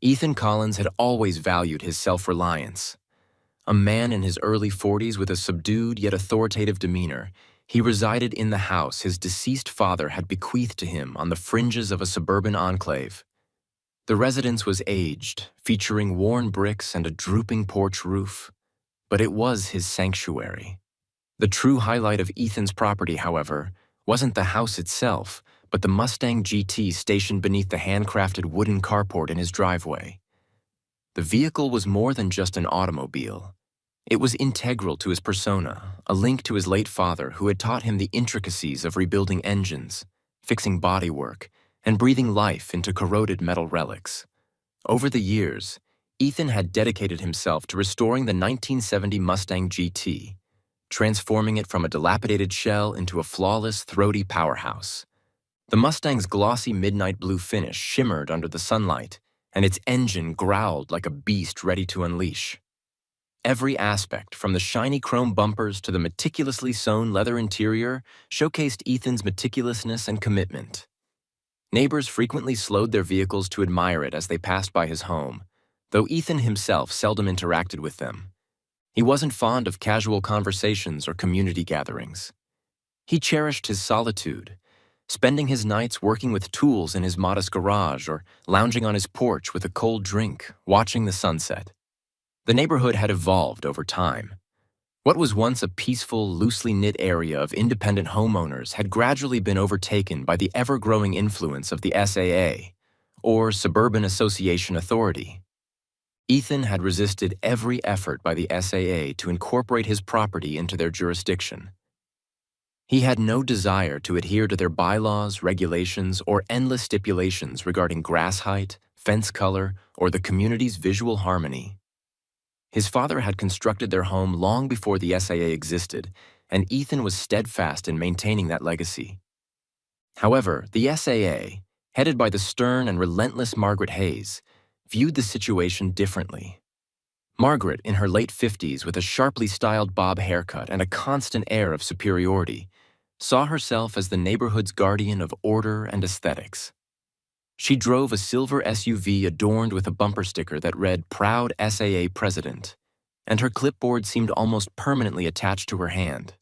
Ethan Collins had always valued his self-reliance. A man in his early 40s with a subdued yet authoritative demeanor, he resided in the house his deceased father had bequeathed to him on the fringes of a suburban enclave. The residence was aged, featuring worn bricks and a drooping porch roof, but it was his sanctuary. The true highlight of Ethan's property, however, wasn't the house itself, but the Mustang GT stationed beneath the handcrafted wooden carport in his driveway. The vehicle was more than just an automobile. It was integral to his persona, a link to his late father who had taught him the intricacies of rebuilding engines, fixing bodywork, and breathing life into corroded metal relics. Over the years, Ethan had dedicated himself to restoring the 1970 Mustang GT, transforming it from a dilapidated shell into a flawless, throaty powerhouse. The Mustang's glossy midnight blue finish shimmered under the sunlight, and its engine growled like a beast ready to unleash. Every aspect, from the shiny chrome bumpers to the meticulously sewn leather interior, showcased Ethan's meticulousness and commitment. Neighbors frequently slowed their vehicles to admire it as they passed by his home, though Ethan himself seldom interacted with them. He wasn't fond of casual conversations or community gatherings. He cherished his solitude, spending his nights working with tools in his modest garage or lounging on his porch with a cold drink, watching the sunset. The neighborhood had evolved over time. What was once a peaceful, loosely knit area of independent homeowners had gradually been overtaken by the ever-growing influence of the SAA, or Suburban Association Authority. Ethan had resisted every effort by the SAA to incorporate his property into their jurisdiction. He had no desire to adhere to their bylaws, regulations, or endless stipulations regarding grass height, fence color, or the community's visual harmony. His father had constructed their home long before the SAA existed, and Ethan was steadfast in maintaining that legacy. However, the SAA, headed by the stern and relentless Margaret Hayes, viewed the situation differently. Margaret, in her late 50s with a sharply styled bob haircut and a constant air of superiority, saw herself as the neighborhood's guardian of order and aesthetics. She drove a silver SUV adorned with a bumper sticker that read "Proud SAA President," and her clipboard seemed almost permanently attached to her hand.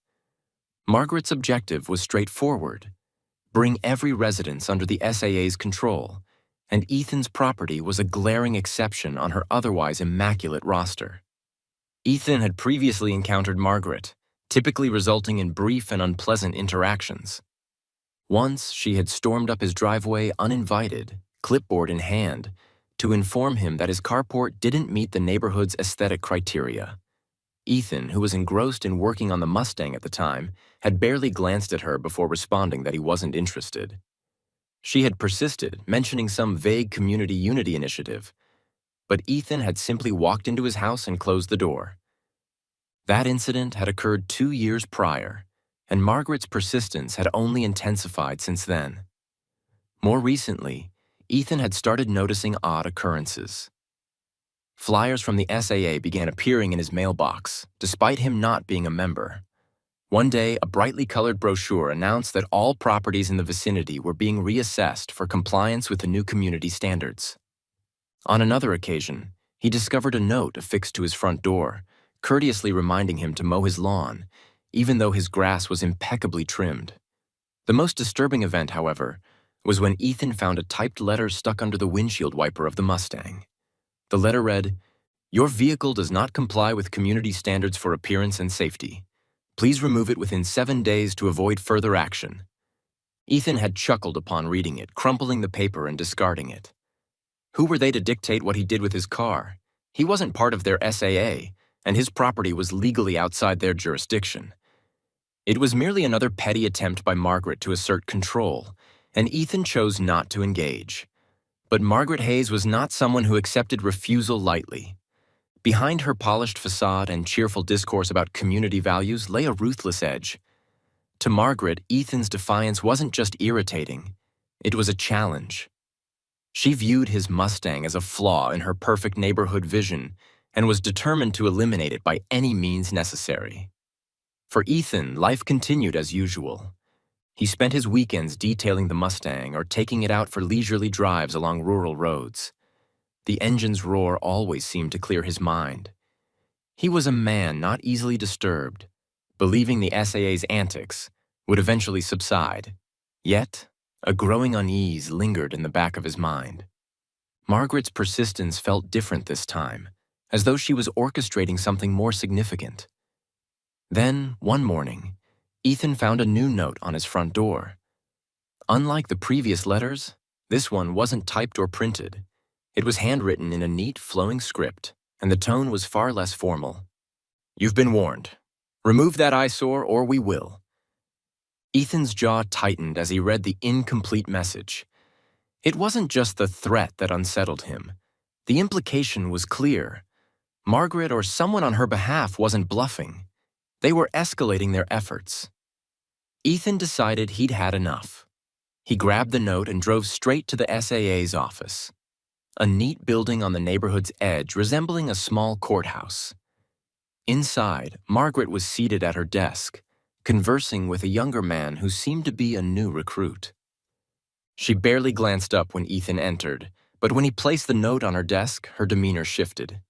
Margaret's objective was straightforward: bring every residence under the SAA's control, and Ethan's property was a glaring exception on her otherwise immaculate roster. Ethan had previously encountered Margaret, typically resulting in brief and unpleasant interactions. Once, she had stormed up his driveway uninvited, clipboard in hand, to inform him that his carport didn't meet the neighborhood's aesthetic criteria. Ethan, who was engrossed in working on the Mustang at the time, had barely glanced at her before responding that he wasn't interested. She had persisted, mentioning some vague community unity initiative, but Ethan had simply walked into his house and closed the door. That incident had occurred 2 years prior, and Margaret's persistence had only intensified since then. More recently, Ethan had started noticing odd occurrences. Flyers from the SAA began appearing in his mailbox, despite him not being a member. One day, a brightly colored brochure announced that all properties in the vicinity were being reassessed for compliance with the new community standards. On another occasion, he discovered a note affixed to his front door, courteously reminding him to mow his lawn, even though his grass was impeccably trimmed. The most disturbing event, however, was when Ethan found a typed letter stuck under the windshield wiper of the Mustang. The letter read, "Your vehicle does not comply with community standards for appearance and safety. Please remove it within 7 days to avoid further action." Ethan had chuckled upon reading it, crumpling the paper and discarding it. Who were they to dictate what he did with his car? He wasn't part of their SAA, and his property was legally outside their jurisdiction. It was merely another petty attempt by Margaret to assert control, and Ethan chose not to engage. But Margaret Hayes was not someone who accepted refusal lightly. Behind her polished facade and cheerful discourse about community values lay a ruthless edge. To Margaret, Ethan's defiance wasn't just irritating, it was a challenge. She viewed his Mustang as a flaw in her perfect neighborhood vision and was determined to eliminate it by any means necessary. For Ethan, life continued as usual. He spent his weekends detailing the Mustang or taking it out for leisurely drives along rural roads. The engine's roar always seemed to clear his mind. He was a man not easily disturbed, believing the SAA's antics would eventually subside. Yet, a growing unease lingered in the back of his mind. Margaret's persistence felt different this time, as though she was orchestrating something more significant. Then, one morning, Ethan found a new note on his front door. Unlike the previous letters, this one wasn't typed or printed. It was handwritten in a neat, flowing script, and the tone was far less formal. "You've been warned. Remove that eyesore or we will." Ethan's jaw tightened as he read the incomplete message. It wasn't just the threat that unsettled him. The implication was clear. Margaret or someone on her behalf wasn't bluffing. They were escalating their efforts. Ethan decided he'd had enough. He grabbed the note and drove straight to the SAA's office, a neat building on the neighborhood's edge resembling a small courthouse. Inside, Margaret was seated at her desk, conversing with a younger man who seemed to be a new recruit. She barely glanced up when Ethan entered, but when he placed the note on her desk, her demeanor shifted.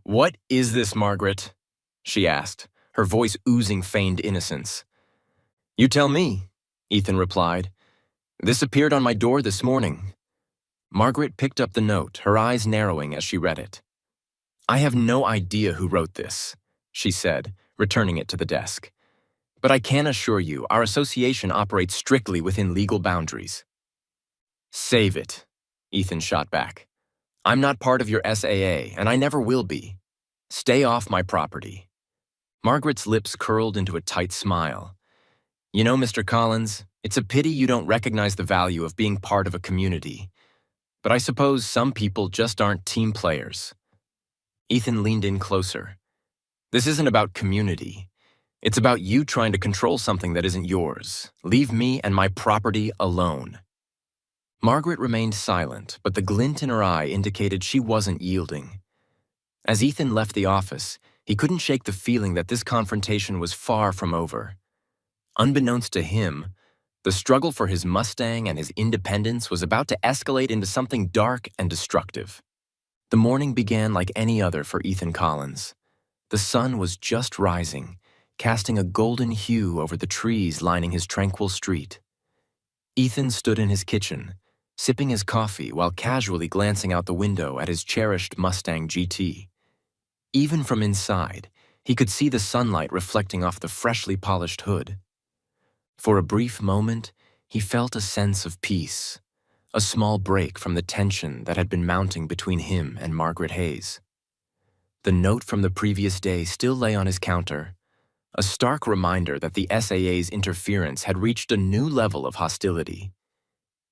"What is this, Margaret?" she asked, her voice oozing feigned innocence. "You tell me," Ethan replied. "This appeared on my door this morning." Margaret picked up the note, her eyes narrowing as she read it. "I have no idea who wrote this," she said, returning it to the desk. "But I can assure you our association operates strictly within legal boundaries." "Save it," Ethan shot back. "I'm not part of your SAA, and I never will be. Stay off my property." Margaret's lips curled into a tight smile. "You know, Mr. Collins, it's a pity you don't recognize the value of being part of a community. But I suppose some people just aren't team players." Ethan leaned in closer. "This isn't about community. It's about you trying to control something that isn't yours. Leave me and my property alone." Margaret remained silent, but the glint in her eye indicated she wasn't yielding. As Ethan left the office, he couldn't shake the feeling that this confrontation was far from over. Unbeknownst to him, the struggle for his Mustang and his independence was about to escalate into something dark and destructive. The morning began like any other for Ethan Collins. The sun was just rising, casting a golden hue over the trees lining his tranquil street. Ethan stood in his kitchen, sipping his coffee while casually glancing out the window at his cherished Mustang GT. Even from inside, he could see the sunlight reflecting off the freshly polished hood. For a brief moment, he felt a sense of peace, a small break from the tension that had been mounting between him and Margaret Hayes. The note from the previous day still lay on his counter, a stark reminder that the SAA's interference had reached a new level of hostility.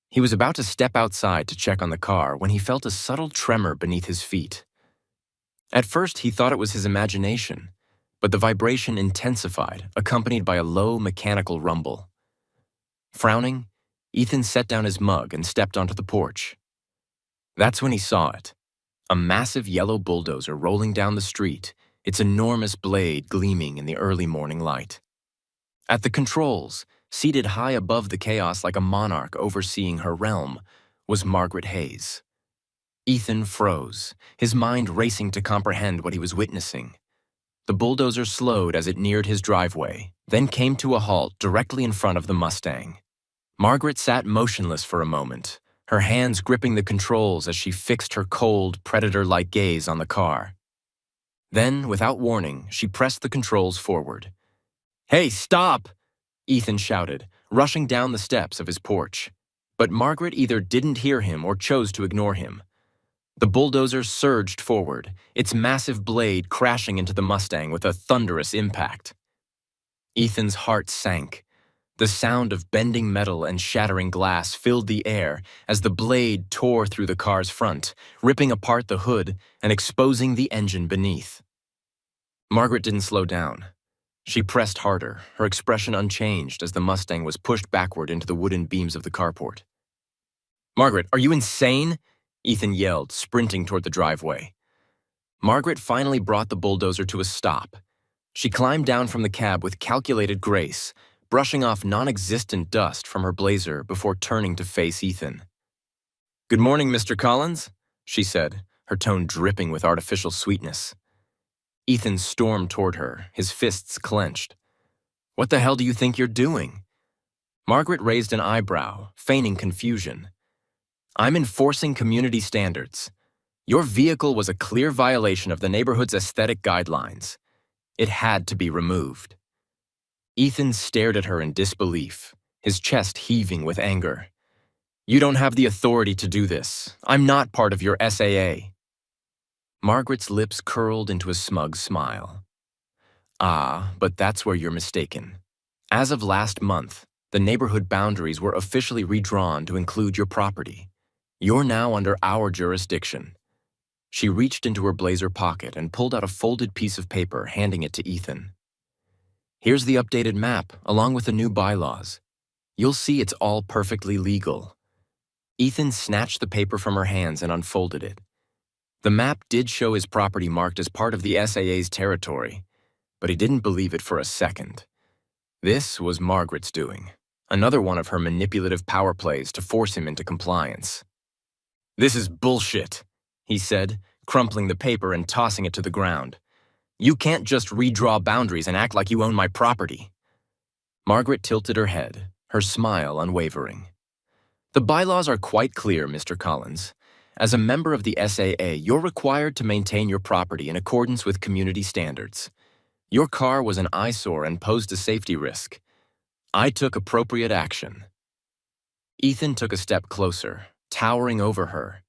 He was about to step outside to check on the car when he felt a subtle tremor beneath his feet. At first, he thought it was his imagination, but the vibration intensified, accompanied by a low mechanical rumble. Frowning, Ethan set down his mug and stepped onto the porch. That's when he saw it. A massive yellow bulldozer rolling down the street, its enormous blade gleaming in the early morning light. At the controls, seated high above the chaos like a monarch overseeing her realm, was Margaret Hayes. Ethan froze, his mind racing to comprehend what he was witnessing. The bulldozer slowed as it neared his driveway, then came to a halt directly in front of the Mustang. Margaret sat motionless for a moment, her hands gripping the controls as she fixed her cold, predator-like gaze on the car. Then, without warning, she pressed the controls forward. "Hey, stop!" Ethan shouted, rushing down the steps of his porch. But Margaret either didn't hear him or chose to ignore him. The bulldozer surged forward, its massive blade crashing into the Mustang with a thunderous impact. Ethan's heart sank. The sound of bending metal and shattering glass filled the air as the blade tore through the car's front, ripping apart the hood and exposing the engine beneath. Margaret didn't slow down. She pressed harder, her expression unchanged as the Mustang was pushed backward into the wooden beams of the carport. "Margaret, are you insane?" Ethan yelled, sprinting toward the driveway. Margaret finally brought the bulldozer to a stop. She climbed down from the cab with calculated grace, brushing off non-existent dust from her blazer before turning to face Ethan. "Good morning, Mr. Collins. she said, her tone dripping with artificial sweetness. Ethan stormed toward her, his fists clenched. What the hell do you think you're doing? Margaret raised an eyebrow, feigning confusion. I'm enforcing community standards. Your vehicle was a clear violation of the neighborhood's aesthetic guidelines. It had to be removed. Ethan stared at her in disbelief, his chest heaving with anger. You don't have the authority to do this. I'm not part of your SAA. Margaret's lips curled into a smug smile. Ah, but that's where you're mistaken. As of last month, the neighborhood boundaries were officially redrawn to include your property. You're now under our jurisdiction. She reached into her blazer pocket and pulled out a folded piece of paper, handing it to Ethan. Here's the updated map, along with the new bylaws. You'll see it's all perfectly legal. Ethan snatched the paper from her hands and unfolded it. The map did show his property marked as part of the SAA's territory, but he didn't believe it for a second. This was Margaret's doing, another one of her manipulative power plays to force him into compliance. This is bullshit, he said, crumpling the paper and tossing it to the ground. You can't just redraw boundaries and act like you own my property. Margaret tilted her head, her smile unwavering. The bylaws are quite clear, Mr. Collins. As a member of the SAA, you're required to maintain your property in accordance with community standards. Your car was an eyesore and posed a safety risk. I took appropriate action. Ethan took a step closer, towering over her.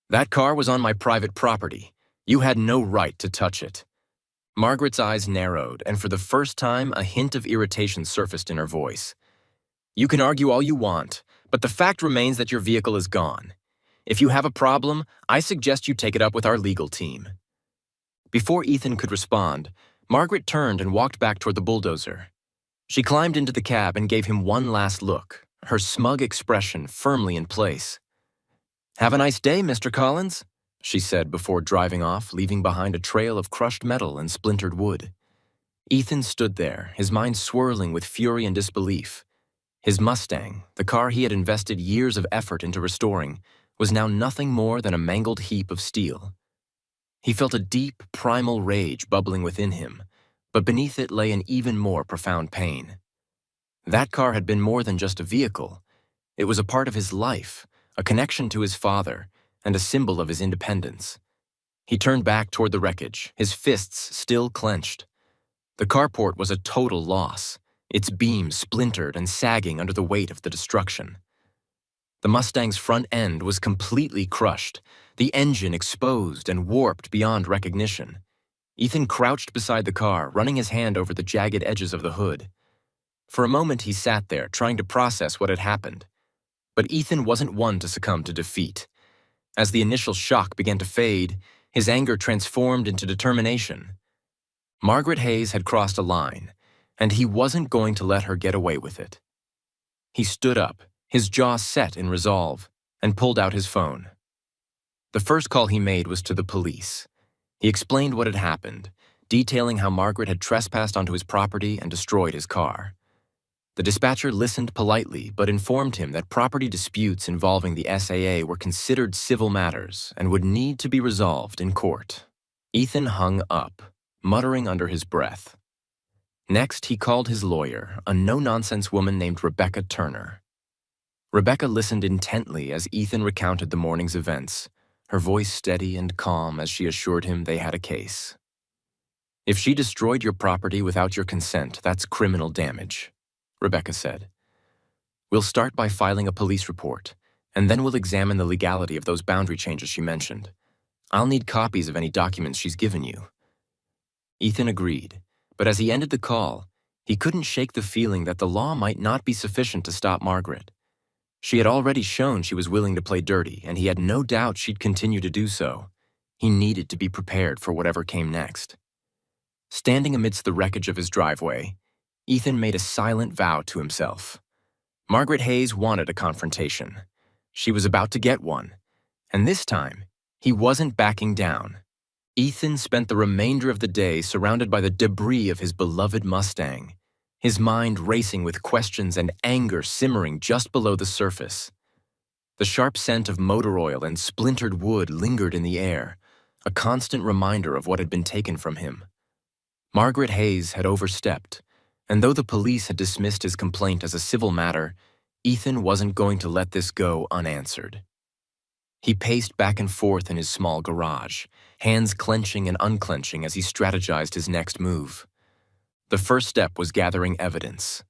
That car was on my private property. You had no right to touch it. Margaret's eyes narrowed, and for the first time, a hint of irritation surfaced in her voice. You can argue all you want, but the fact remains that your vehicle is gone. If you have a problem, I suggest you take it up with our legal team. Before Ethan could respond, Margaret turned and walked back toward the bulldozer. She climbed into the cab and gave him one last look, her smug expression firmly in place. Have a nice day, Mr. Collins, she said before driving off, leaving behind a trail of crushed metal and splintered wood. Ethan stood there, his mind swirling with fury and disbelief. His Mustang, the car he had invested years of effort into restoring, was now nothing more than a mangled heap of steel. He felt a deep, primal rage bubbling within him, but beneath it lay an even more profound pain. That car had been more than just a vehicle. It was a part of his life, a connection to his father, and a symbol of his independence. He turned back toward the wreckage, his fists still clenched. The carport was a total loss, its beams splintered and sagging under the weight of the destruction. The Mustang's front end was completely crushed, the engine exposed and warped beyond recognition. Ethan crouched beside the car, running his hand over the jagged edges of the hood. For a moment he sat there, trying to process what had happened. But Ethan wasn't one to succumb to defeat. As the initial shock began to fade, his anger transformed into determination. Margaret Hayes had crossed a line, and he wasn't going to let her get away with it. He stood up, his jaw set in resolve, and pulled out his phone. The first call he made was to the police. He explained what had happened, detailing how Margaret had trespassed onto his property and destroyed his car. The dispatcher listened politely, but informed him that property disputes involving the SAA were considered civil matters and would need to be resolved in court. Ethan hung up, muttering under his breath. Next, he called his lawyer, a no-nonsense woman named Rebecca Turner. Rebecca listened intently as Ethan recounted the morning's events, her voice steady and calm as she assured him they had a case. If she destroyed your property without your consent, that's criminal damage, Rebecca said. We'll start by filing a police report, and then we'll examine the legality of those boundary changes she mentioned. I'll need copies of any documents she's given you. Ethan agreed, but as he ended the call, he couldn't shake the feeling that the law might not be sufficient to stop Margaret. She had already shown she was willing to play dirty, and he had no doubt she'd continue to do so. He needed to be prepared for whatever came next. Standing amidst the wreckage of his driveway, Ethan made a silent vow to himself. Margaret Hayes wanted a confrontation. She was about to get one, and this time, he wasn't backing down. Ethan spent the remainder of the day surrounded by the debris of his beloved Mustang, his mind racing with questions and anger simmering just below the surface. The sharp scent of motor oil and splintered wood lingered in the air, a constant reminder of what had been taken from him. Margaret Hayes had overstepped, and though the police had dismissed his complaint as a civil matter, Ethan wasn't going to let this go unanswered. He paced back and forth in his small garage, hands clenching and unclenching as he strategized his next move. The first step was gathering evidence.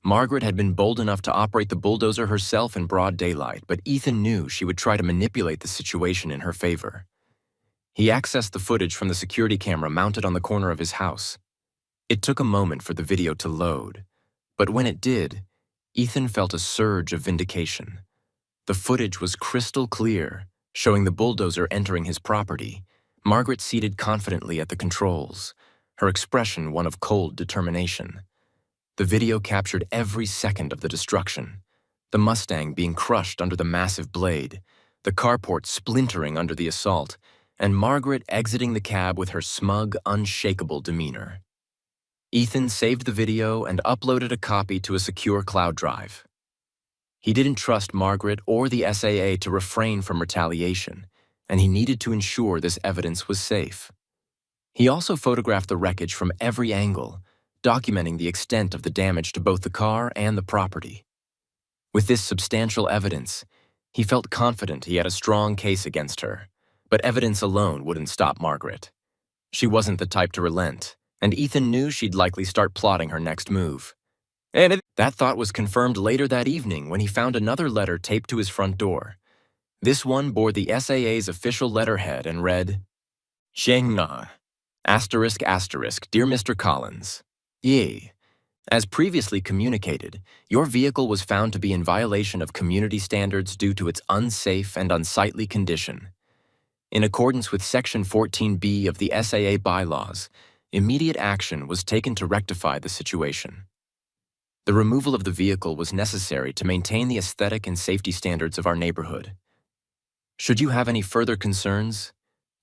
Margaret had been bold enough to operate the bulldozer herself in broad daylight, but Ethan knew she would try to manipulate the situation in her favor. He accessed the footage from the security camera mounted on the corner of his house. It took a moment for the video to load, but when it did, Ethan felt a surge of vindication. The footage was crystal clear, showing the bulldozer entering his property, Margaret seated confidently at the controls, her expression one of cold determination. The video captured every second of the destruction, the Mustang being crushed under the massive blade, the carport splintering under the assault, and Margaret exiting the cab with her smug, unshakable demeanor. Ethan saved the video and uploaded a copy to a secure cloud drive. He didn't trust Margaret or the SAA to refrain from retaliation, and he needed to ensure this evidence was safe. He also photographed the wreckage from every angle, documenting the extent of the damage to both the car and the property. With this substantial evidence, he felt confident he had a strong case against her, but evidence alone wouldn't stop Margaret. She wasn't the type to relent, and Ethan knew she'd likely start plotting her next move. And that thought was confirmed later that evening when he found another letter taped to his front door. This one bore the SAA's official letterhead and read, Shengna, ***, Dear Mr. Collins. Yea. As previously communicated, your vehicle was found to be in violation of community standards due to its unsafe and unsightly condition. In accordance with Section 14B of the SAA bylaws, immediate action was taken to rectify the situation. The removal of the vehicle was necessary to maintain the aesthetic and safety standards of our neighborhood. Should you have any further concerns,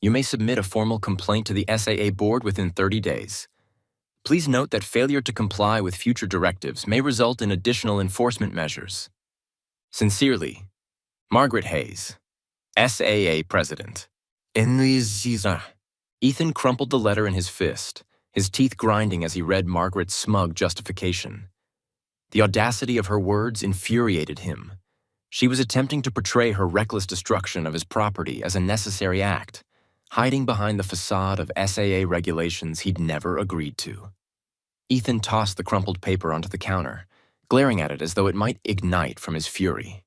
you may submit a formal complaint to the SAA board within 30 days. Please note that failure to comply with future directives may result in additional enforcement measures. Sincerely, Margaret Hayes, SAA President. Ethan crumpled the letter in his fist, his teeth grinding as he read Margaret's smug justification. The audacity of her words infuriated him. She was attempting to portray her reckless destruction of his property as a necessary act, hiding behind the facade of SAA regulations he'd never agreed to. Ethan tossed the crumpled paper onto the counter, glaring at it as though it might ignite from his fury.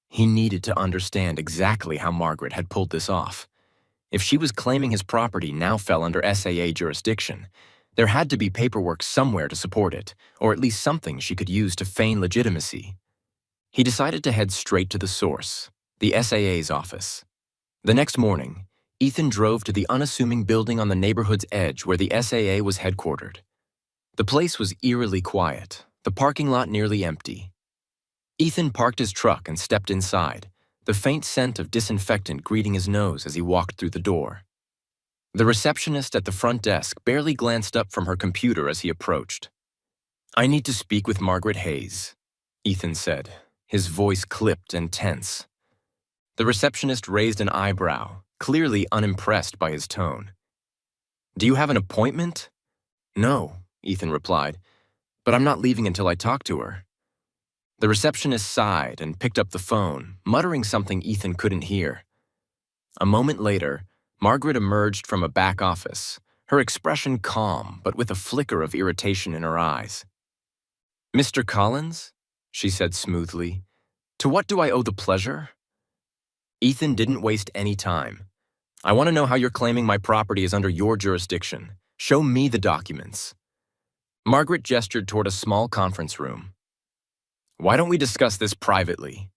He needed to understand exactly how Margaret had pulled this off. If she was claiming his property now fell under SAA jurisdiction, there had to be paperwork somewhere to support it, or at least something she could use to feign legitimacy. He decided to head straight to the source, the SAA's office. The next morning, Ethan drove to the unassuming building on the neighborhood's edge where the SAA was headquartered. The place was eerily quiet, the parking lot nearly empty. Ethan parked his truck and stepped inside, the faint scent of disinfectant greeting his nose as he walked through the door. The receptionist at the front desk barely glanced up from her computer as he approached. "I need to speak with Margaret Hayes," Ethan said, his voice clipped and tense. The receptionist raised an eyebrow, clearly unimpressed by his tone. "Do you have an appointment?" "No," Ethan replied, "but I'm not leaving until I talk to her." The receptionist sighed and picked up the phone, muttering something Ethan couldn't hear. A moment later, Margaret emerged from a back office, her expression calm but with a flicker of irritation in her eyes. "Mr. Collins?" she said smoothly. "To what do I owe the pleasure?" Ethan didn't waste any time. "I want to know how you're claiming my property is under your jurisdiction. Show me the documents." Margaret gestured toward a small conference room. "Why don't we discuss this privately?"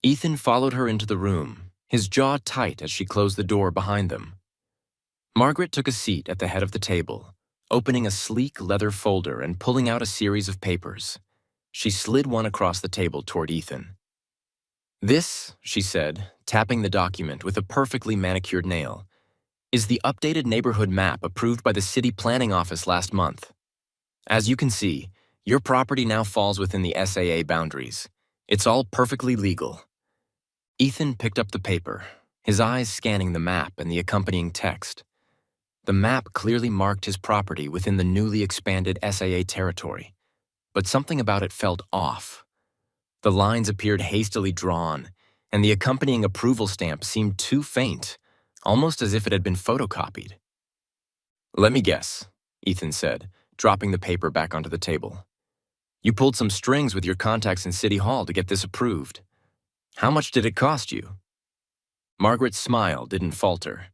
Ethan followed her into the room, his jaw tight as she closed the door behind them. Margaret took a seat at the head of the table, opening a sleek leather folder and pulling out a series of papers. She slid one across the table toward Ethan. "This," she said, tapping the document with a perfectly manicured nail, "is the updated neighborhood map approved by the city planning office last month. As you can see, your property now falls within the SAA boundaries. It's all perfectly legal. Ethan picked up the paper, his eyes scanning the map and the accompanying text. The map clearly marked his property within the newly expanded SAA territory, but something about it felt off. The lines appeared hastily drawn, and the accompanying approval stamp seemed too faint, almost as if it had been photocopied. "Let me guess," Ethan said, dropping the paper back onto the table. "You pulled some strings with your contacts in City Hall to get this approved. How much did it cost you?" Margaret's smile didn't falter.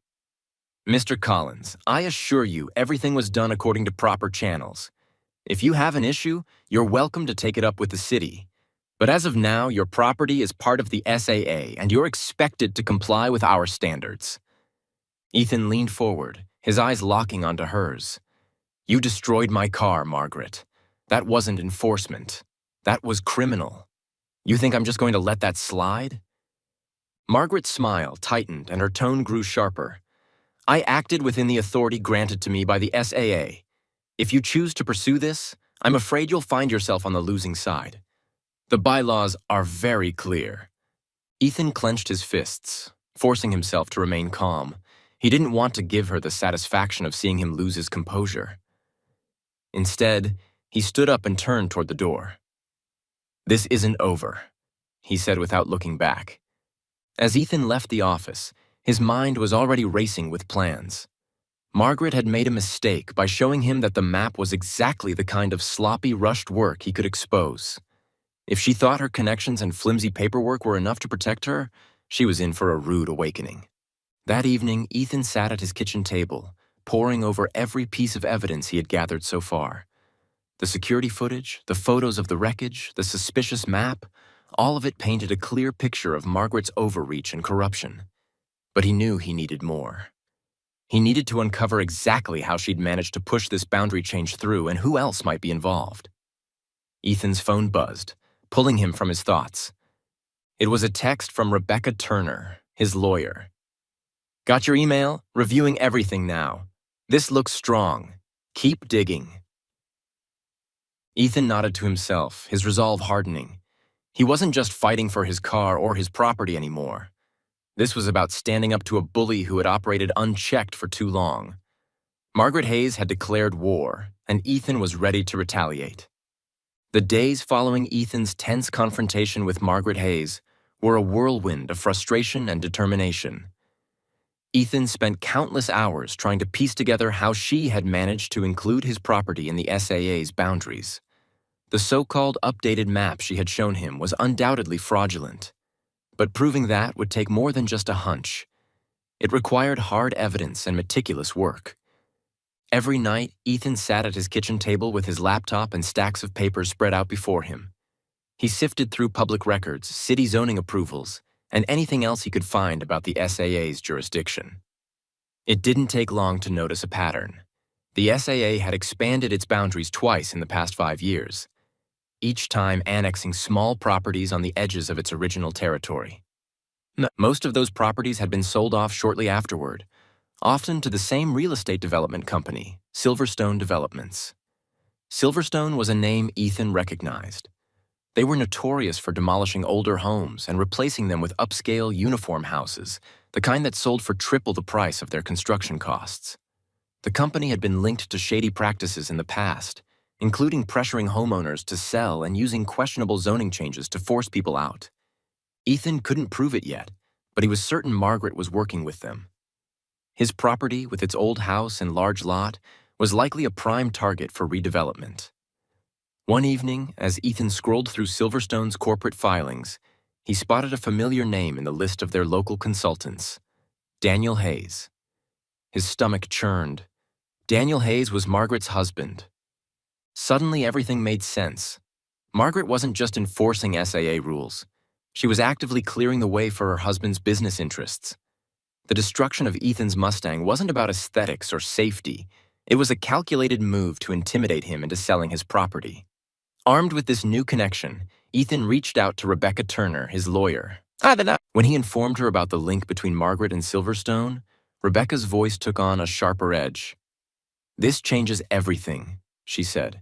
"Mr. Collins, I assure you everything was done according to proper channels. If you have an issue, you're welcome to take it up with the city. But as of now, your property is part of the SAA, and you're expected to comply with our standards." Ethan leaned forward, his eyes locking onto hers. "You destroyed my car, Margaret. That wasn't enforcement. That was criminal. You think I'm just going to let that slide?" Margaret's smile tightened and her tone grew sharper. "I acted within the authority granted to me by the SAA. If you choose to pursue this, I'm afraid you'll find yourself on the losing side. The bylaws are very clear." Ethan clenched his fists, forcing himself to remain calm. He didn't want to give her the satisfaction of seeing him lose his composure. Instead, he stood up and turned toward the door. "This isn't over," he said without looking back. As Ethan left the office, his mind was already racing with plans. Margaret had made a mistake by showing him that the map was exactly the kind of sloppy, rushed work he could expose. If she thought her connections and flimsy paperwork were enough to protect her, she was in for a rude awakening. That evening, Ethan sat at his kitchen table, poring over every piece of evidence he had gathered so far. The security footage, the photos of the wreckage, the suspicious map, all of it painted a clear picture of Margaret's overreach and corruption. But he knew he needed more. He needed to uncover exactly how she'd managed to push this boundary change through and who else might be involved. Ethan's phone buzzed, pulling him from his thoughts. It was a text from Rebecca Turner, his lawyer. "Got your email? Reviewing everything now. This looks strong. Keep digging." Ethan nodded to himself, his resolve hardening. He wasn't just fighting for his car or his property anymore. This was about standing up to a bully who had operated unchecked for too long. Margaret Hayes had declared war, and Ethan was ready to retaliate. The days following Ethan's tense confrontation with Margaret Hayes were a whirlwind of frustration and determination. Ethan spent countless hours trying to piece together how she had managed to include his property in the SAA's boundaries. The so-called updated map she had shown him was undoubtedly fraudulent, but proving that would take more than just a hunch. It required hard evidence and meticulous work. Every night, Ethan sat at his kitchen table with his laptop and stacks of papers spread out before him. He sifted through public records, city zoning approvals, and anything else he could find about the SAA's jurisdiction. It didn't take long to notice a pattern. The SAA had expanded its boundaries twice in the past 5 years, each time annexing small properties on the edges of its original territory. Most of those properties had been sold off shortly afterward, often to the same real estate development company, Silverstone Developments. Silverstone was a name Ethan recognized. They were notorious for demolishing older homes and replacing them with upscale uniform houses, the kind that sold for triple the price of their construction costs. The company had been linked to shady practices in the past, including pressuring homeowners to sell and using questionable zoning changes to force people out. Ethan couldn't prove it yet, but he was certain Margaret was working with them. His property, with its old house and large lot, was likely a prime target for redevelopment. One evening, as Ethan scrolled through Silverstone's corporate filings, he spotted a familiar name in the list of their local consultants, Daniel Hayes. His stomach churned. Daniel Hayes was Margaret's husband. Suddenly, everything made sense. Margaret wasn't just enforcing SAA rules. She was actively clearing the way for her husband's business interests. The destruction of Ethan's Mustang wasn't about aesthetics or safety. It was a calculated move to intimidate him into selling his property. Armed with this new connection, Ethan reached out to Rebecca Turner, his lawyer. When he informed her about the link between Margaret and Silverstone, Rebecca's voice took on a sharper edge. "This changes everything," she said.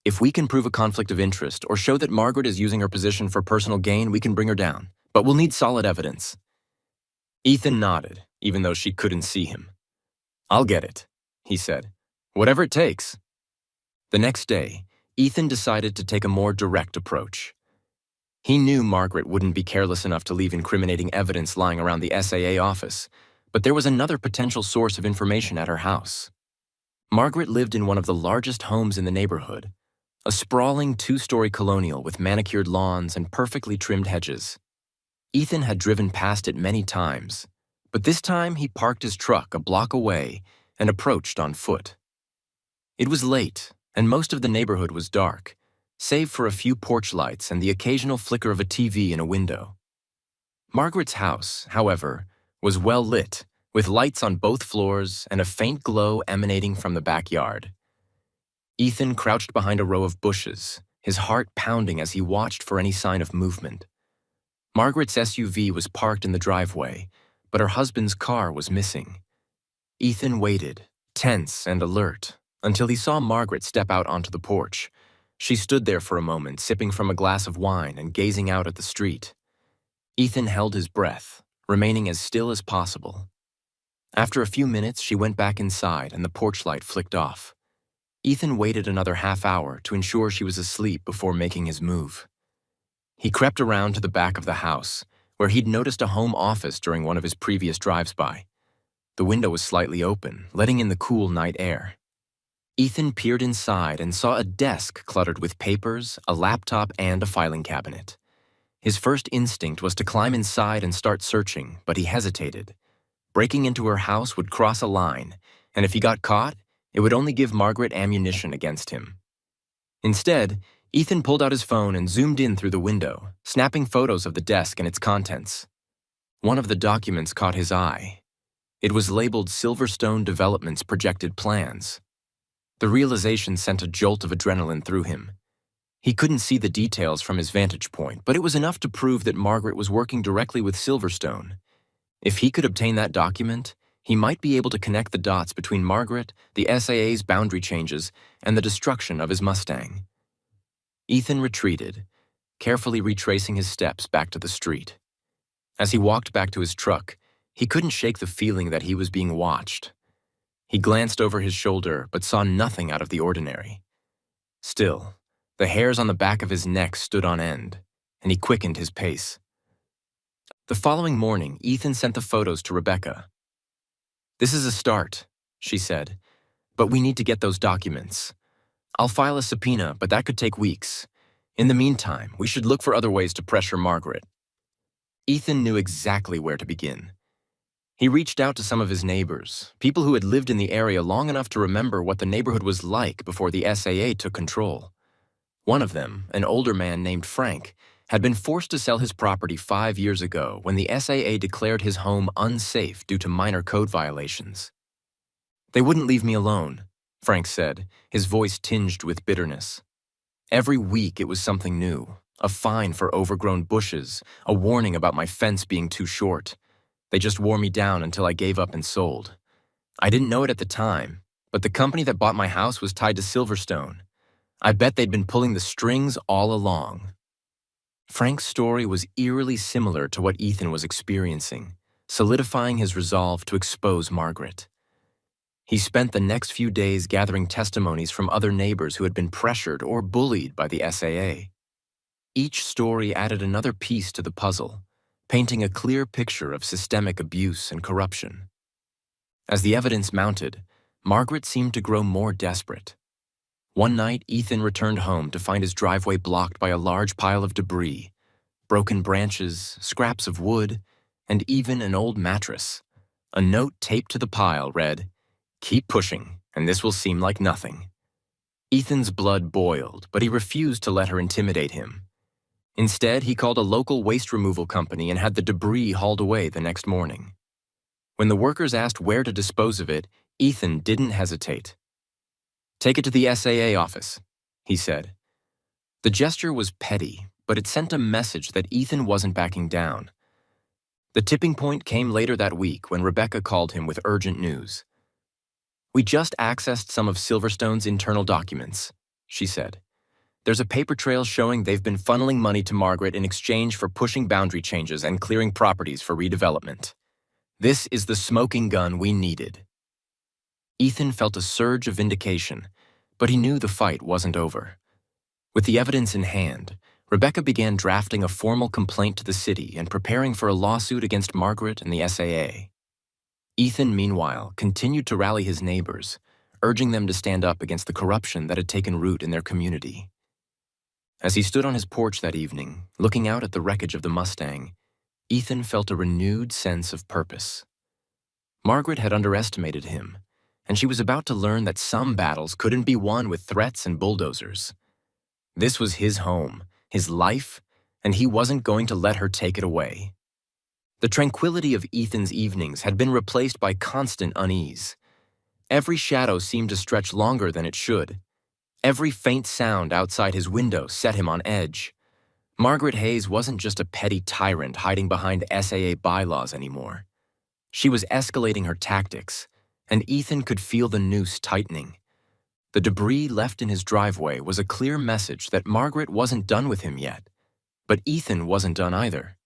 "If we can prove a conflict of interest or show that Margaret is using her position for personal gain, we can bring her down. but we'll need solid evidence. Ethan nodded, even though she couldn't see him. I'll get it, he said. Whatever it takes. The next day, Ethan decided to take a more direct approach. He knew Margaret wouldn't be careless enough to leave incriminating evidence lying around the SAA office, but there was another potential source of information at her house. Margaret lived in one of the largest homes in the neighborhood, a sprawling two-story colonial with manicured lawns and perfectly trimmed hedges. Ethan had driven past it many times, but this time he parked his truck a block away and approached on foot. It was late, and most of the neighborhood was dark, save for a few porch lights and the occasional flicker of a TV in a window. Margaret's house, however, was well lit, with lights on both floors and a faint glow emanating from the backyard. Ethan crouched behind a row of bushes, his heart pounding as he watched for any sign of movement. Margaret's SUV was parked in the driveway, but her husband's car was missing. Ethan waited, tense and alert, until he saw Margaret step out onto the porch. She stood there for a moment, sipping from a glass of wine and gazing out at the street. Ethan held his breath, remaining as still as possible. After a few minutes, she went back inside and the porch light flicked off. Ethan waited another half hour to ensure she was asleep before making his move. He crept around to the back of the house, where he'd noticed a home office during one of his previous drives-by. The window was slightly open, letting in the cool night air. Ethan peered inside and saw a desk cluttered with papers, a laptop, and a filing cabinet. His first instinct was to climb inside and start searching, but he hesitated. Breaking into her house would cross a line, and if he got caught, it would only give Margaret ammunition against him. Instead, Ethan pulled out his phone and zoomed in through the window, snapping photos of the desk and its contents. One of the documents caught his eye. It was labeled Silverstone Development's projected plans. The realization sent a jolt of adrenaline through him. He couldn't see the details from his vantage point, but it was enough to prove that Margaret was working directly with Silverstone. If he could obtain that document, he might be able to connect the dots between Margaret, the SAA's boundary changes, and the destruction of his Mustang. Ethan retreated, carefully retracing his steps back to the street. As he walked back to his truck, he couldn't shake the feeling that he was being watched. He glanced over his shoulder but saw nothing out of the ordinary. Still, the hairs on the back of his neck stood on end, and he quickened his pace. The following morning, Ethan sent the photos to Rebecca. "This is a start," she said, "but we need to get those documents. I'll file a subpoena, but that could take weeks. In the meantime, we should look for other ways to pressure Margaret." Ethan knew exactly where to begin. He reached out to some of his neighbors, people who had lived in the area long enough to remember what the neighborhood was like before the SAA took control. One of them, an older man named Frank, had been forced to sell his property 5 years ago when the SAA declared his home unsafe due to minor code violations. "They wouldn't leave me alone," Frank said, his voice tinged with bitterness. "Every week it was something new, a fine for overgrown bushes, a warning about my fence being too short. They just wore me down until I gave up and sold. I didn't know it at the time, but the company that bought my house was tied to Silverstone. I bet they'd been pulling the strings all along." Frank's story was eerily similar to what Ethan was experiencing, solidifying his resolve to expose Margaret. He spent the next few days gathering testimonies from other neighbors who had been pressured or bullied by the SAA. Each story added another piece to the puzzle, painting a clear picture of systemic abuse and corruption. As the evidence mounted, Margaret seemed to grow more desperate. One night, Ethan returned home to find his driveway blocked by a large pile of debris, broken branches, scraps of wood, and even an old mattress. A note taped to the pile read, "Keep pushing, and this will seem like nothing." Ethan's blood boiled, but he refused to let her intimidate him. Instead, he called a local waste removal company and had the debris hauled away the next morning. When the workers asked where to dispose of it, Ethan didn't hesitate. "Take it to the SAA office," he said. The gesture was petty, but it sent a message that Ethan wasn't backing down. The tipping point came later that week when Rebecca called him with urgent news. "We just accessed some of Silverstone's internal documents," she said. There's a paper trail showing they've been funneling money to Margaret in exchange for pushing boundary changes and clearing properties for redevelopment. This is the smoking gun we needed. Ethan felt a surge of vindication, but he knew the fight wasn't over. With the evidence in hand, Rebecca began drafting a formal complaint to the city and preparing for a lawsuit against Margaret and the SAA. Ethan, meanwhile, continued to rally his neighbors, urging them to stand up against the corruption that had taken root in their community. As he stood on his porch that evening, looking out at the wreckage of the Mustang, Ethan felt a renewed sense of purpose. Margaret had underestimated him, and she was about to learn that some battles couldn't be won with threats and bulldozers. This was his home, his life, and he wasn't going to let her take it away. The tranquility of Ethan's evenings had been replaced by constant unease. Every shadow seemed to stretch longer than it should. Every faint sound outside his window set him on edge. Margaret Hayes wasn't just a petty tyrant hiding behind SAA bylaws anymore. She was escalating her tactics, and Ethan could feel the noose tightening. The debris left in his driveway was a clear message that Margaret wasn't done with him yet, but Ethan wasn't done either.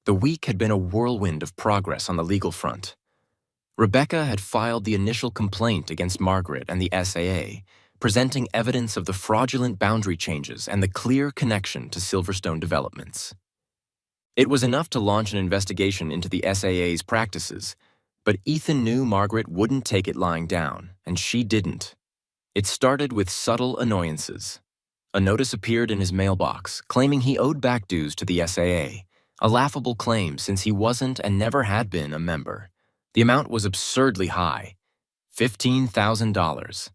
The week had been a whirlwind of progress on the legal front. Rebecca had filed the initial complaint against Margaret and the SAA, presenting evidence of the fraudulent boundary changes and the clear connection to Silverstone developments. It was enough to launch an investigation into the SAA's practices, but Ethan knew Margaret wouldn't take it lying down, and she didn't. It started with subtle annoyances. A notice appeared in his mailbox claiming he owed back dues to the SAA, a laughable claim since he wasn't and never had been a member. The amount was absurdly high, $15,000.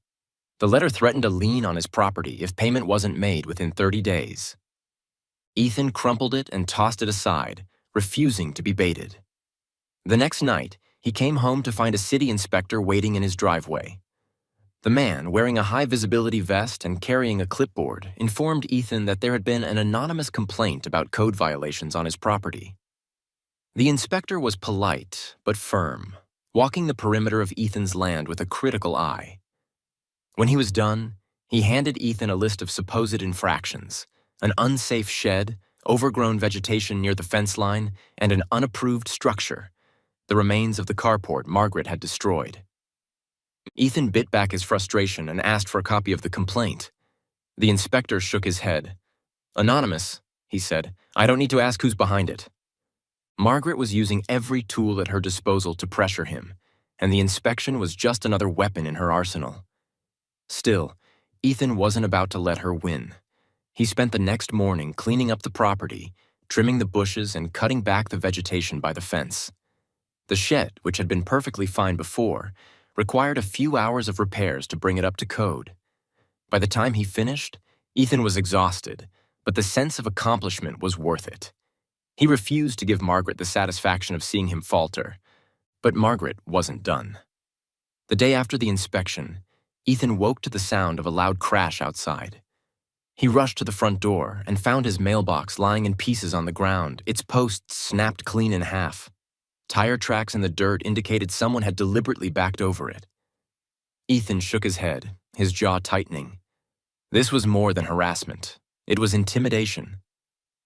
The letter threatened a lien on his property if payment wasn't made within 30 days. Ethan crumpled it and tossed it aside, refusing to be baited. The next night, he came home to find a city inspector waiting in his driveway. The man, wearing a high-visibility vest and carrying a clipboard, informed Ethan that there had been an anonymous complaint about code violations on his property. The inspector was polite but firm, walking the perimeter of Ethan's land with a critical eye. When he was done, he handed Ethan a list of supposed infractions: an unsafe shed, overgrown vegetation near the fence line, and an unapproved structure, the remains of the carport Margaret had destroyed. Ethan bit back his frustration and asked for a copy of the complaint. The inspector shook his head. "Anonymous," he said. "I don't need to ask who's behind it." Margaret was using every tool at her disposal to pressure him, and the inspection was just another weapon in her arsenal. Still, Ethan wasn't about to let her win. He spent the next morning cleaning up the property, trimming the bushes and cutting back the vegetation by the fence. The shed, which had been perfectly fine before, required a few hours of repairs to bring it up to code. By the time he finished, Ethan was exhausted, but the sense of accomplishment was worth it. He refused to give Margaret the satisfaction of seeing him falter, but Margaret wasn't done. The day after the inspection, Ethan woke to the sound of a loud crash outside. He rushed to the front door and found his mailbox lying in pieces on the ground, its posts snapped clean in half. Tire tracks in the dirt indicated someone had deliberately backed over it. Ethan shook his head, his jaw tightening. This was more than harassment. It was intimidation.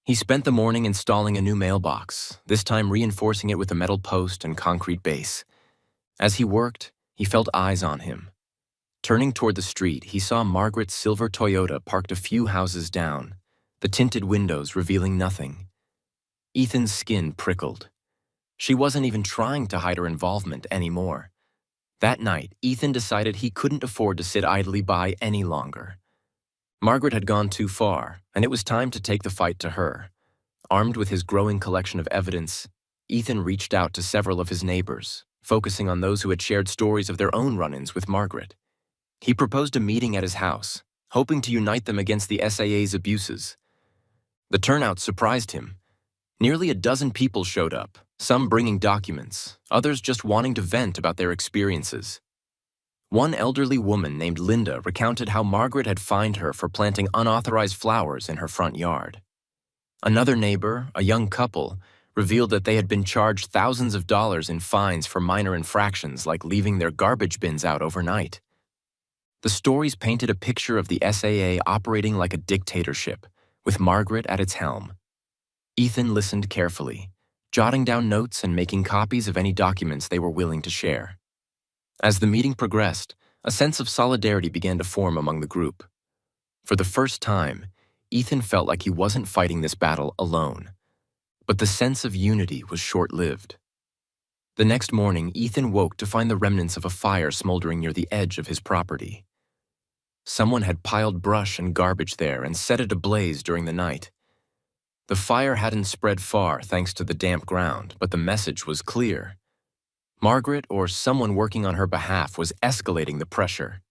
He spent the morning installing a new mailbox, this time reinforcing it with a metal post and concrete base. As he worked, he felt eyes on him. Turning toward the street, he saw Margaret's silver Toyota parked a few houses down, the tinted windows revealing nothing. Ethan's skin prickled. She wasn't even trying to hide her involvement anymore. That night, Ethan decided he couldn't afford to sit idly by any longer. Margaret had gone too far, and it was time to take the fight to her. Armed with his growing collection of evidence, Ethan reached out to several of his neighbors, focusing on those who had shared stories of their own run-ins with Margaret. He proposed a meeting at his house, hoping to unite them against the SAA's abuses. The turnout surprised him. Nearly a dozen people showed up, some bringing documents, others just wanting to vent about their experiences. One elderly woman named Linda recounted how Margaret had fined her for planting unauthorized flowers in her front yard. Another neighbor, a young couple, revealed that they had been charged thousands of dollars in fines for minor infractions like leaving their garbage bins out overnight. The stories painted a picture of the SAA operating like a dictatorship, with Margaret at its helm. Ethan listened carefully, jotting down notes and making copies of any documents they were willing to share. As the meeting progressed, a sense of solidarity began to form among the group. For the first time, Ethan felt like he wasn't fighting this battle alone. But the sense of unity was short-lived. The next morning, Ethan woke to find the remnants of a fire smoldering near the edge of his property. Someone had piled brush and garbage there and set it ablaze during the night. The fire hadn't spread far thanks to the damp ground, but the message was clear. Margaret, or someone working on her behalf, was escalating the pressure.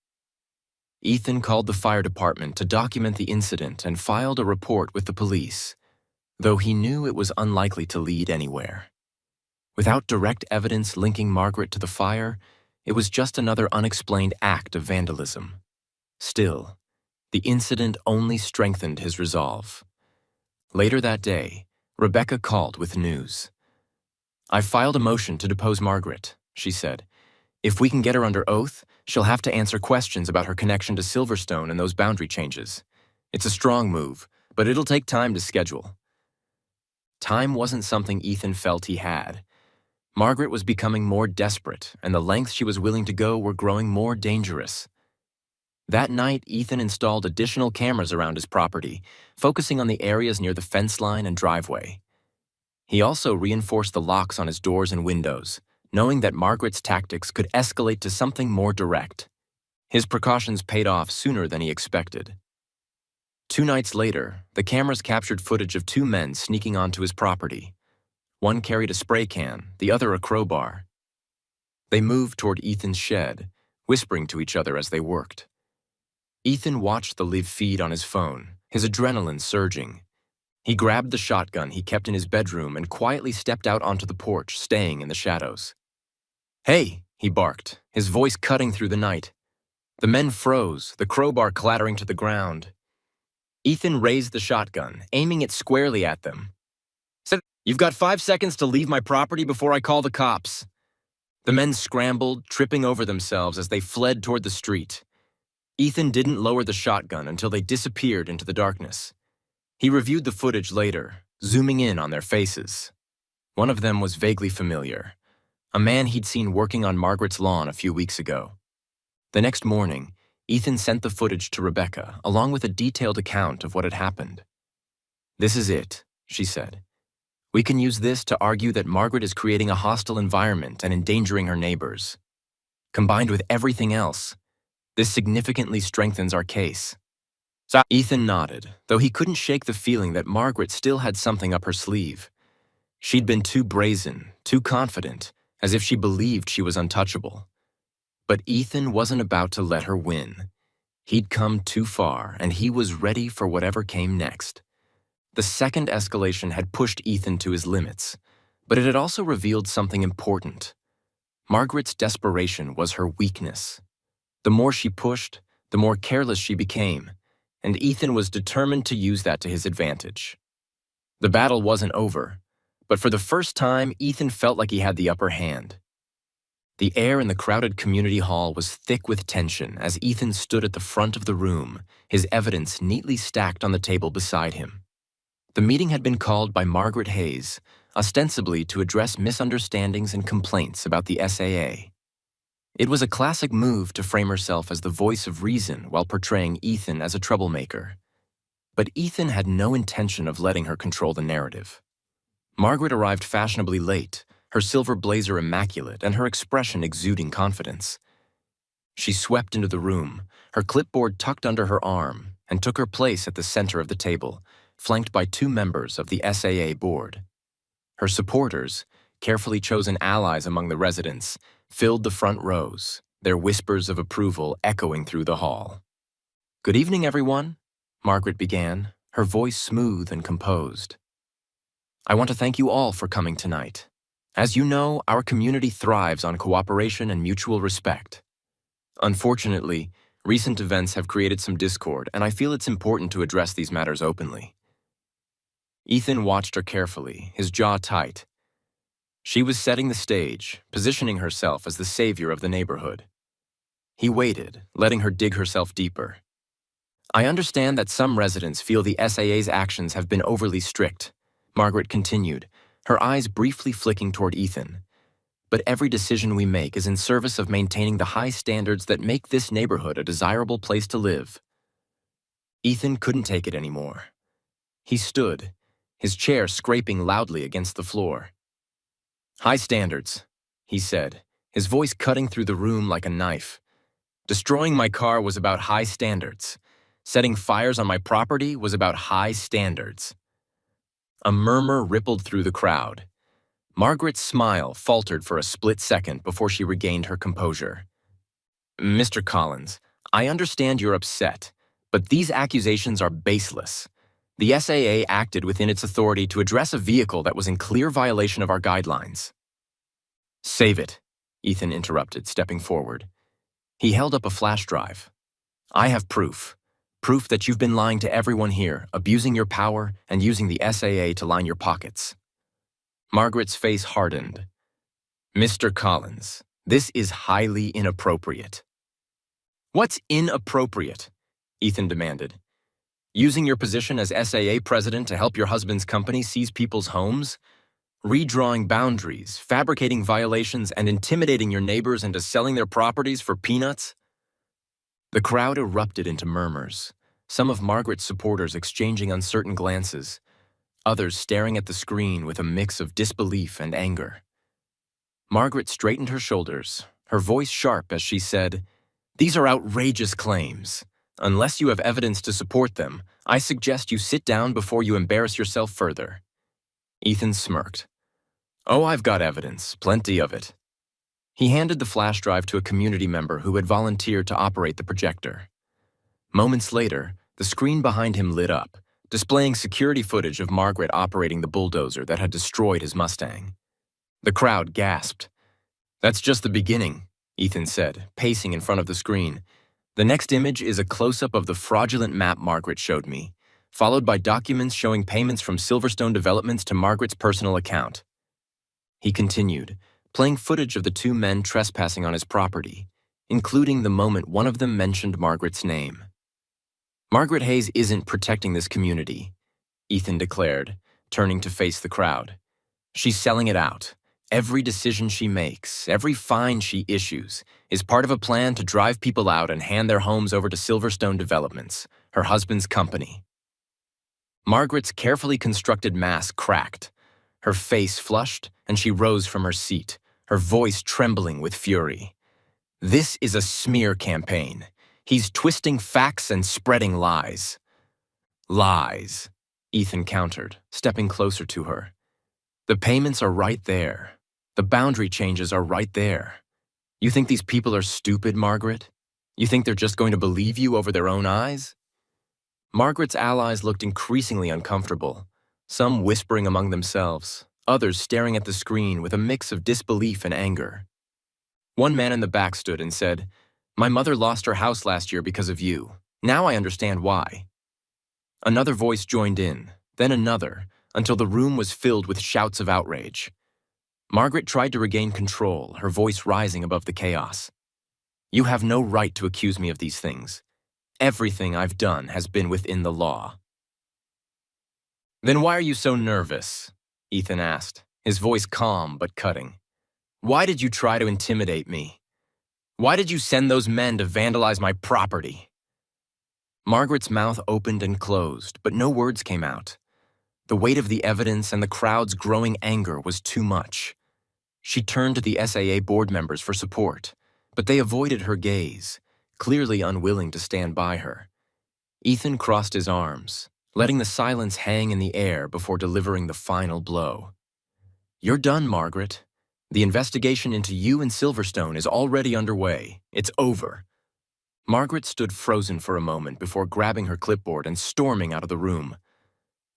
Ethan called the fire department to document the incident and filed a report with the police, though he knew it was unlikely to lead anywhere. Without direct evidence linking Margaret to the fire, it was just another unexplained act of vandalism. Still, the incident only strengthened his resolve. Later that day, Rebecca called with news. "I filed a motion to depose Margaret," she said. "If we can get her under oath, she'll have to answer questions about her connection to Silverstone and those boundary changes. It's a strong move, but it'll take time to schedule." Time wasn't something Ethan felt he had. Margaret was becoming more desperate, and the lengths she was willing to go were growing more dangerous. That night, Ethan installed additional cameras around his property, focusing on the areas near the fence line and driveway. He also reinforced the locks on his doors and windows, knowing that Margaret's tactics could escalate to something more direct. His precautions paid off sooner than he expected. 2 nights later, the cameras captured footage of 2 men sneaking onto his property. One carried a spray can, the other a crowbar. They moved toward Ethan's shed, whispering to each other as they worked. Ethan watched the live feed on his phone, his adrenaline surging. He grabbed the shotgun he kept in his bedroom and quietly stepped out onto the porch, staying in the shadows. "Hey!" he barked, his voice cutting through the night. The men froze, the crowbar clattering to the ground. Ethan raised the shotgun, aiming it squarely at them. Said, "You've got 5 seconds to leave my property before I call the cops." The men scrambled, tripping over themselves as they fled toward the street. Ethan didn't lower the shotgun until they disappeared into the darkness. He reviewed the footage later, zooming in on their faces. One of them was vaguely familiar, a man he'd seen working on Margaret's lawn a few weeks ago. The next morning, Ethan sent the footage to Rebecca, along with a detailed account of what had happened. "This is it," she said. "We can use this to argue that Margaret is creating a hostile environment and endangering her neighbors. Combined with everything else, this significantly strengthens our case." Ethan nodded, though he couldn't shake the feeling that Margaret still had something up her sleeve. She'd been too brazen, too confident, as if she believed she was untouchable. But Ethan wasn't about to let her win. He'd come too far, and he was ready for whatever came next. The second escalation had pushed Ethan to his limits, but it had also revealed something important. Margaret's desperation was her weakness. The more she pushed, the more careless she became, and Ethan was determined to use that to his advantage. The battle wasn't over, but for the first time, Ethan felt like he had the upper hand. The air in the crowded community hall was thick with tension as Ethan stood at the front of the room, his evidence neatly stacked on the table beside him. The meeting had been called by Margaret Hayes, ostensibly to address misunderstandings and complaints about the SAA. It was a classic move to frame herself as the voice of reason while portraying Ethan as a troublemaker. But Ethan had no intention of letting her control the narrative. Margaret arrived fashionably late, her silver blazer immaculate and her expression exuding confidence. She swept into the room, her clipboard tucked under her arm, and took her place at the center of the table, flanked by 2 members of the SAA board. Her supporters, carefully chosen allies among the residents, filled the front rows, their whispers of approval echoing through the hall. "Good evening, everyone," Margaret began, her voice smooth and composed. "I want to thank you all for coming tonight. As you know, our community thrives on cooperation and mutual respect. Unfortunately, recent events have created some discord, and I feel it's important to address these matters openly." Ethan watched her carefully, his jaw tight. She was setting the stage, positioning herself as the savior of the neighborhood. He waited, letting her dig herself deeper. I understand that some residents feel the SAA's actions have been overly strict, Margaret continued, her eyes briefly flicking toward Ethan. But every decision we make is in service of maintaining the high standards that make this neighborhood a desirable place to live. Ethan couldn't take it anymore. He stood, his chair scraping loudly against the floor. High standards, he said, his voice cutting through the room like a knife. Destroying my car was about high standards. Setting fires on my property was about high standards. A murmur rippled through the crowd. Margaret's smile faltered for a split second before she regained her composure. Mr. Collins, I understand you're upset, but these accusations are baseless. The SAA acted within its authority to address a vehicle that was in clear violation of our guidelines. Save it, Ethan interrupted, stepping forward. He held up a flash drive. I have proof. Proof that you've been lying to everyone here, abusing your power, and using the SAA to line your pockets. Margaret's face hardened. Mr. Collins, this is highly inappropriate. What's inappropriate? Ethan demanded. Using your position as SAA president to help your husband's company seize people's homes? Redrawing boundaries, fabricating violations, and intimidating your neighbors into selling their properties for peanuts? The crowd erupted into murmurs, some of Margaret's supporters exchanging uncertain glances, others staring at the screen with a mix of disbelief and anger. Margaret straightened her shoulders, her voice sharp as she said, These are outrageous claims. Unless you have evidence to support them, I suggest you sit down before you embarrass yourself further. Ethan smirked. Oh, I've got evidence, plenty of it. He handed the flash drive to a community member who had volunteered to operate the projector. Moments later, the screen behind him lit up, displaying security footage of Margaret operating the bulldozer that had destroyed his Mustang. The crowd gasped. That's just the beginning, Ethan said, pacing in front of the screen. The next image is a close-up of the fraudulent map Margaret showed me, followed by documents showing payments from Silverstone Developments to Margaret's personal account. He continued, playing footage of the two men trespassing on his property, including the moment one of them mentioned Margaret's name. Margaret Hayes isn't protecting this community, Ethan declared, turning to face the crowd. She's selling it out. Every decision she makes, every fine she issues, is part of a plan to drive people out and hand their homes over to Silverstone Developments, her husband's company. Margaret's carefully constructed mask cracked. Her face flushed, and she rose from her seat, her voice trembling with fury. This is a smear campaign. He's twisting facts and spreading lies. Lies, Ethan countered, stepping closer to her. The payments are right there. The boundary changes are right there. You think these people are stupid, Margaret? You think they're just going to believe you over their own eyes? Margaret's allies looked increasingly uncomfortable, some whispering among themselves, others staring at the screen with a mix of disbelief and anger. One man in the back stood and said, My mother lost her house last year because of you. Now I understand why. Another voice joined in, then another, until the room was filled with shouts of outrage. Margaret tried to regain control, her voice rising above the chaos. You have no right to accuse me of these things. Everything I've done has been within the law. Then why are you so nervous? Ethan asked, his voice calm but cutting. Why did you try to intimidate me? Why did you send those men to vandalize my property? Margaret's mouth opened and closed, but no words came out. The weight of the evidence and the crowd's growing anger was too much. She turned to the SAA board members for support, but they avoided her gaze, clearly unwilling to stand by her. Ethan crossed his arms, letting the silence hang in the air before delivering the final blow. You're done, Margaret. The investigation into you and Silverstone is already underway. It's over. Margaret stood frozen for a moment before grabbing her clipboard and storming out of the room.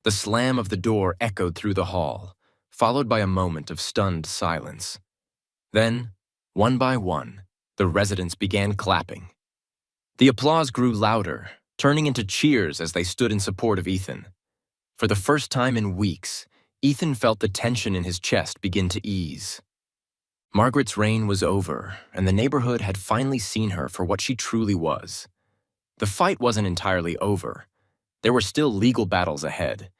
The slam of the door echoed through the hall, followed by a moment of stunned silence. Then, one by one, the residents began clapping. The applause grew louder, turning into cheers as they stood in support of Ethan. For the first time in weeks, Ethan felt the tension in his chest begin to ease. Margaret's reign was over, and the neighborhood had finally seen her for what she truly was. The fight wasn't entirely over. There were still legal battles ahead.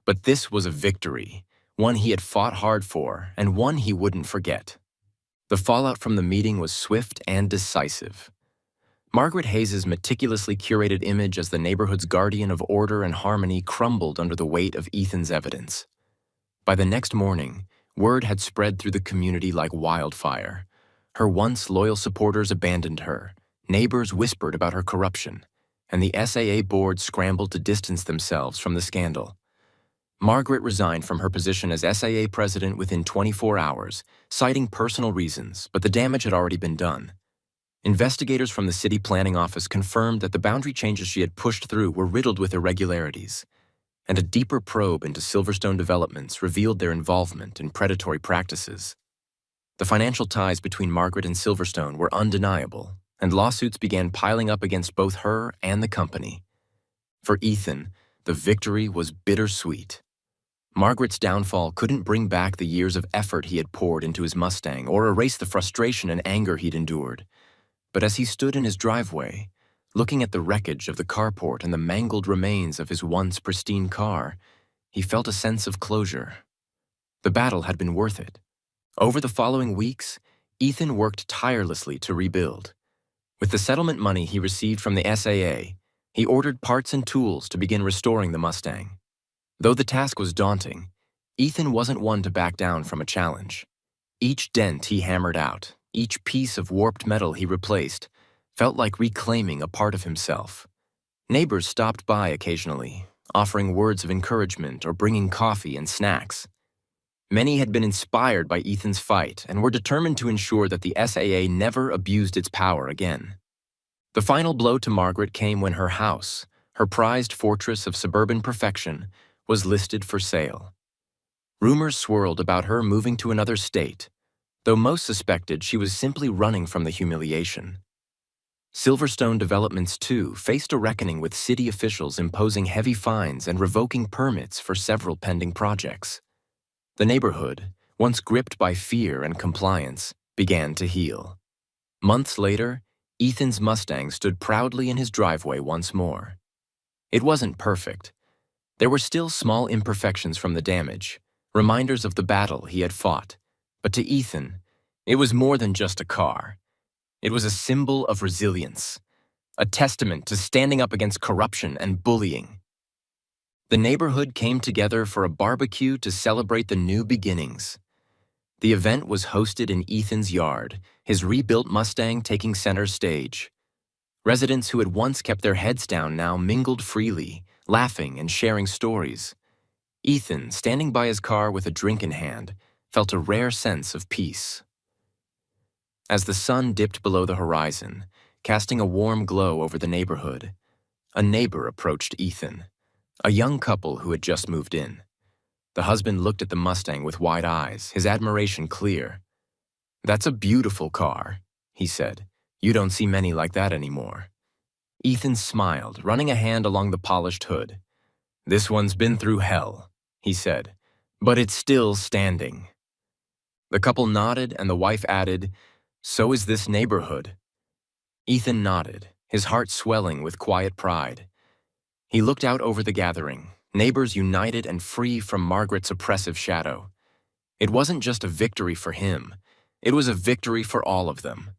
But this was a victory, one he had fought hard for, and one he wouldn't forget. The fallout from the meeting was swift and decisive. Margaret Hayes's meticulously curated image as the neighborhood's guardian of order and harmony crumbled under the weight of Ethan's evidence. By the next morning, word had spread through the community like wildfire. Her once loyal supporters abandoned her, neighbors whispered about her corruption, and the SAA board scrambled to distance themselves from the scandal. Margaret resigned from her position as SAA president within 24 hours, citing personal reasons, but the damage had already been done. Investigators from the city planning office confirmed that the boundary changes she had pushed through were riddled with irregularities, and a deeper probe into Silverstone developments revealed their involvement in predatory practices. The financial ties between Margaret and Silverstone were undeniable, and lawsuits began piling up against both her and the company. For Ethan, the victory was bittersweet. Margaret's downfall couldn't bring back the years of effort he had poured into his Mustang or erase the frustration and anger he'd endured. But as he stood in his driveway, looking at the wreckage of the carport and the mangled remains of his once pristine car, he felt a sense of closure. The battle had been worth it. Over the following weeks, Ethan worked tirelessly to rebuild. With the settlement money he received from the SAA, he ordered parts and tools to begin restoring the Mustang. Though the task was daunting, Ethan wasn't one to back down from a challenge. Each dent he hammered out, each piece of warped metal he replaced, felt like reclaiming a part of himself. Neighbors stopped by occasionally, offering words of encouragement or bringing coffee and snacks. Many had been inspired by Ethan's fight and were determined to ensure that the SAA never abused its power again. The final blow to Margaret came when her house, her prized fortress of suburban perfection, was listed for sale. Rumors swirled about her moving to another state, though most suspected she was simply running from the humiliation. Silverstone Developments, too, faced a reckoning with city officials imposing heavy fines and revoking permits for several pending projects. The neighborhood, once gripped by fear and compliance, began to heal. Months later, Ethan's Mustang stood proudly in his driveway once more. It wasn't perfect. There were still small imperfections from the damage, reminders of the battle he had fought. But to Ethan, it was more than just a car. It was a symbol of resilience, a testament to standing up against corruption and bullying. The neighborhood came together for a barbecue to celebrate the new beginnings. The event was hosted in Ethan's yard, his rebuilt Mustang taking center stage. Residents who had once kept their heads down now mingled freely, laughing and sharing stories. Ethan, standing by his car with a drink in hand, felt a rare sense of peace. As the sun dipped below the horizon, casting a warm glow over the neighborhood, a neighbor approached Ethan, a young couple who had just moved in. The husband looked at the Mustang with wide eyes, his admiration clear. "That's a beautiful car," he said. "You don't see many like that anymore." Ethan smiled, running a hand along the polished hood. "This one's been through hell," he said, "but it's still standing." The couple nodded, and the wife added, "So is this neighborhood." Ethan nodded, his heart swelling with quiet pride. He looked out over the gathering, neighbors united and free from Margaret's oppressive shadow. It wasn't just a victory for him, it was a victory for all of them.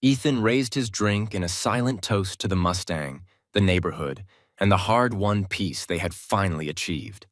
Ethan raised his drink in a silent toast to the Mustang, the neighborhood, and the hard-won peace they had finally achieved.